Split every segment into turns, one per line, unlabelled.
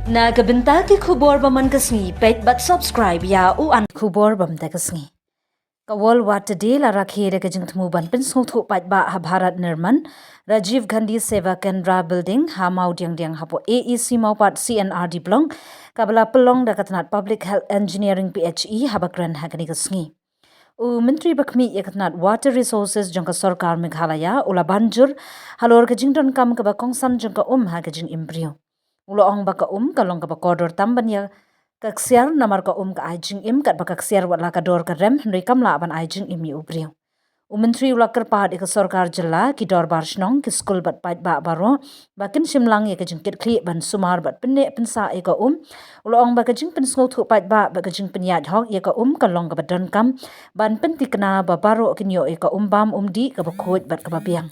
Nagabenta ki khubor baman kasngi pet but subscribe ya u an khubor bam ta kasngi. Kawal wat de la rakhe re kajing thmu ban pin so thu pat ba ha Bharat Nirman Rajiv Gandhi Seva Kendra building ha mau diang diang hapo AEC mau pat CNRD blong kabla pelong da katnat Public Health Engineering PHE habakran hakani kasngi. U Menteri Bakmi yakatnat Water Resources jangka Sarkar Meghalaya ula banjur halor kajing don kam ka bakongsan jangka ha kajing imbrio. Ulo ong baka kalong ka bakodor tamban ya kaksiar namar ka ka ajing kat baka kaksiar wat laka dor ka rem hendri kam la ban ajing imi ubriyo. Menteri ula kerpahat ika Sarkar jela ki dor barshnong ki skul bat pait ba baro bakin shimlang ya kajing kit kli ban sumar bat penne pensa ika ulo ong baka jing pen sngot thu pait ba baka jing penyat hok ya ka kalong ka badon kam ban penti kena ba baro kinyo ika bam di ka bakhoj bat ka babiang.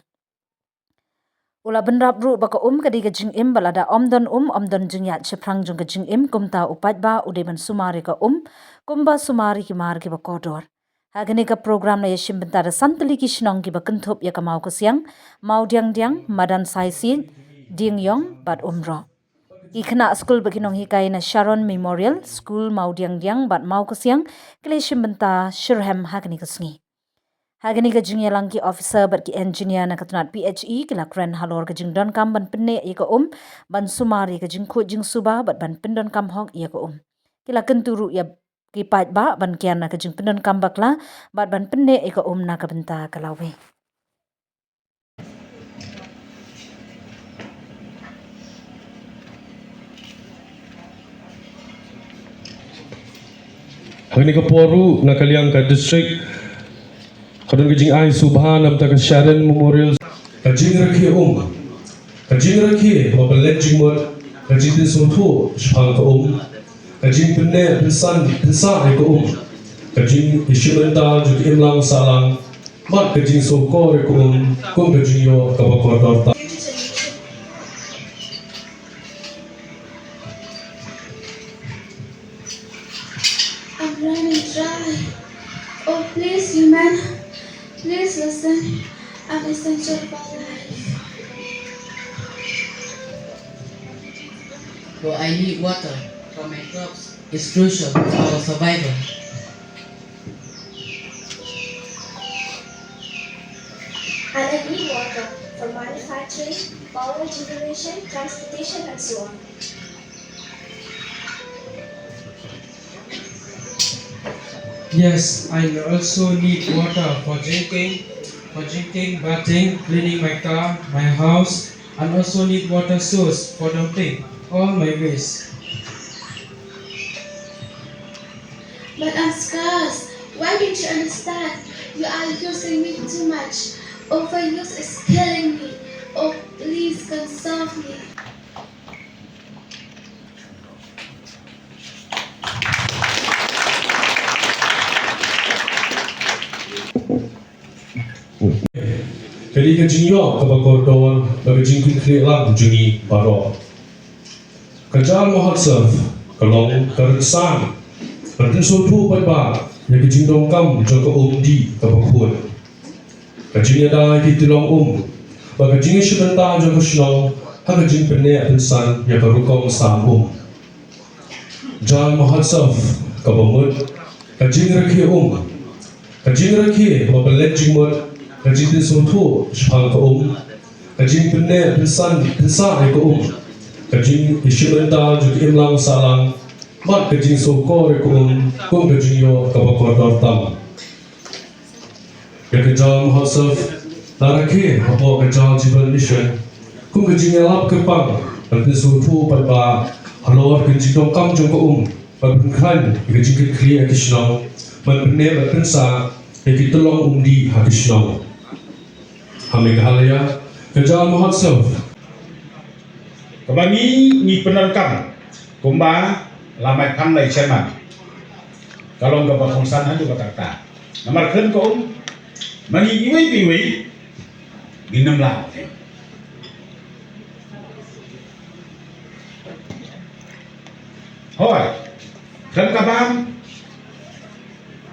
Ula benrap ru baka kadi kajing balada omdon jingyat cheprang jung kajing kumta upat ba udeban sumari ka kumba sumari ki mar ki bakodor. Hagani ka program na yashim bentara santali ki shinong ki bakentup ya kamau kasyang mau diang diang madan saisi ding yong bat umro. Ikna school baginong hikai na Sharon Memorial School mau diang diang bat mau kasyang kileshim benta shirhem hagani kasngi. Hagani ka jing yalang ki officer bat ki engineer na katnat PHE kila kren halor ka jing don kam ban penne ika ban sumari ka jing khu jing suba bat ban pindon kam hok ia ka kila kenturu ya ki pait ba ban kian na ka jing pindon kam bakla bat ban penne ika na ka benta kalawe.
Hagani ka poru na kaliang ka district kadang kajing ay subhan am taka Sharon Memorial kajing rakhi kajing rakhi babalet jingmot kajing din suntu shpang ka kajing penne pinsan pinsa ay ka kajing ishimenta juk imlang salang mat kajing sokor ka kung kajing yo kabakor ta
I'm running dry. Oh please, human. Please listen, I'm essential for life.
So I need water for my crops. It's crucial for our survival.
And I need water for manufacturing, power generation, transportation, and so on.
Yes, I also need water for drinking, bathing, cleaning my car, my house, and also need water source for dumping all my waste.
But I'm scarce. Why don't you understand? You are using me too much. Overuse is killing me. Oh, please conserve me.
Kali kajing yo kabakor bagajing kri lang jungi baro kajal mahotsav kalong karsan Pertin sotu pat ba ya kajing dong kam joko di kabakun kajing ada ki tilong bagajing shibenta joko shnong ha kajing penne pensan ya karukong sa jal mahotsav kabamut kajing rakhi kajing rakhi babalet jingmot kajing din suntu shpang ka kajing penne pinsan pinsa ay ka kajing ishimenta juk imlang salang mat kajing sokor ka kung kajing yo kabakor tam kajal mahasaf narakhe hapo kajal jiban mission kung kajing yalap kepang pertin suntu padba halor kajing dong kam jong ka pagkhan kajing kri akishnong man penne pinsa ikitulong di hakishnong Meghalaya kajal mahotsav
Kabangi ni penerkam kumba lamai kam lai chairman kalong ka bakongsan hadu bakata namar kren ko mani iwi ginam la hoy kren ka bam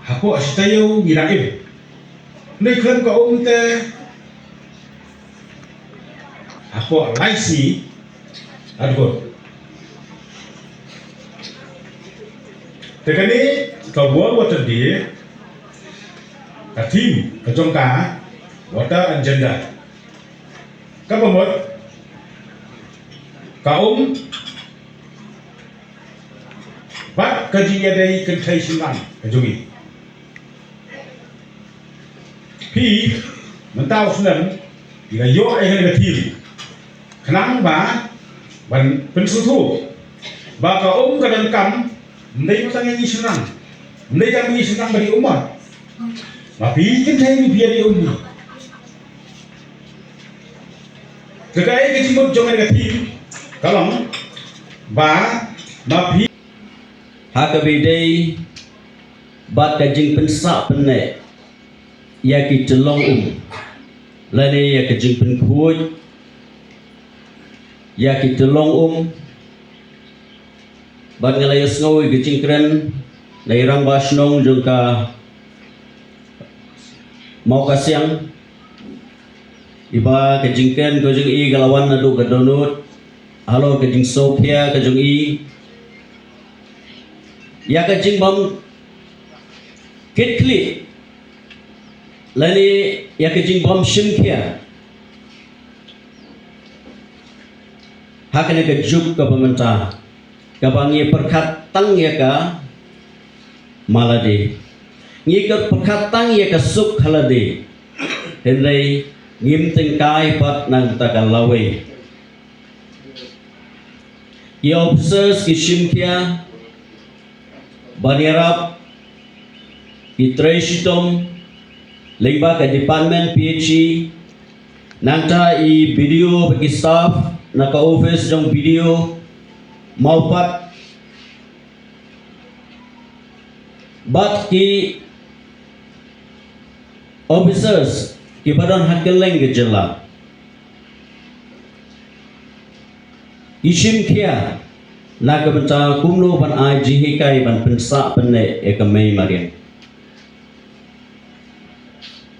hako asitayo giraib nei kren ko te Apo laisi adgo Tekani ka World Water Day ka team ka jongka water agenda ka pemot kaum bat ka jinya dai kan thai sinan ka jongi pi mentau sunan ila yo ai ka team khnang ba ban pensutu ba ka ka dan kam ndai mo tangi sinan ndai kami sinan bagi umat tapi kan thai ni biar di ummi Kekai ke jimut jongan ke team kalong ba mapi
hakabidai bat kajing pensa penne ya ki telong lane ya kajing penkuj ya ki telong bat ngalayos ngawi kajing keren lairang basnong jungka mau kasyang iba kajingken kajing i galawan nadu kadonut halo kajing Sophia kajing i ya kajing bam kitli lani ya kajing bam shimkia hakane kajuk ka pemerintah kabangi perkat tang ya ka malade ngikut perkat tang ya ka suk halade henlai ngim tengkai pat nang takal lawe ki officers ki shimkia banirap ki treshitom lingba ka department PHE nanta i video bagi staff naka office jong video maupat bat ki officers ki badan hakeleng gejala ishim kia na kabenta kumno ban ai jihikai ban pensa penne ekamei marian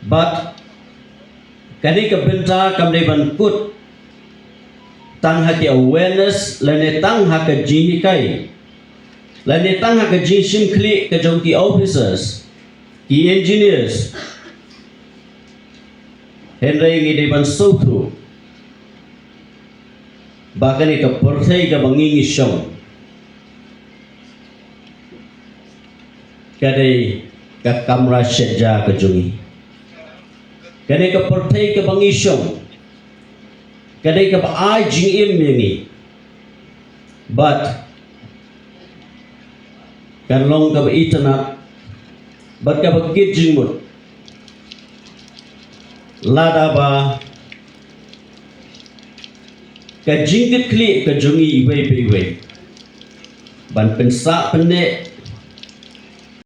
but kadi kabenta kamdei ban put tang haki awareness lane tang haka jihikai lane tang haka jishim kli ke jongki officers ki engineers Henry ngide ban sotru bahkan ika perthai ka bangingi syong kadai ka kamra syedja ka jungi kadai ka perthai ka bangi syong kadai ka baai jing im yangi but kan long ka ba itana but ka ba gijing mut lada ba ka jingkit kli ka jungi ibai ibai ban pensa penne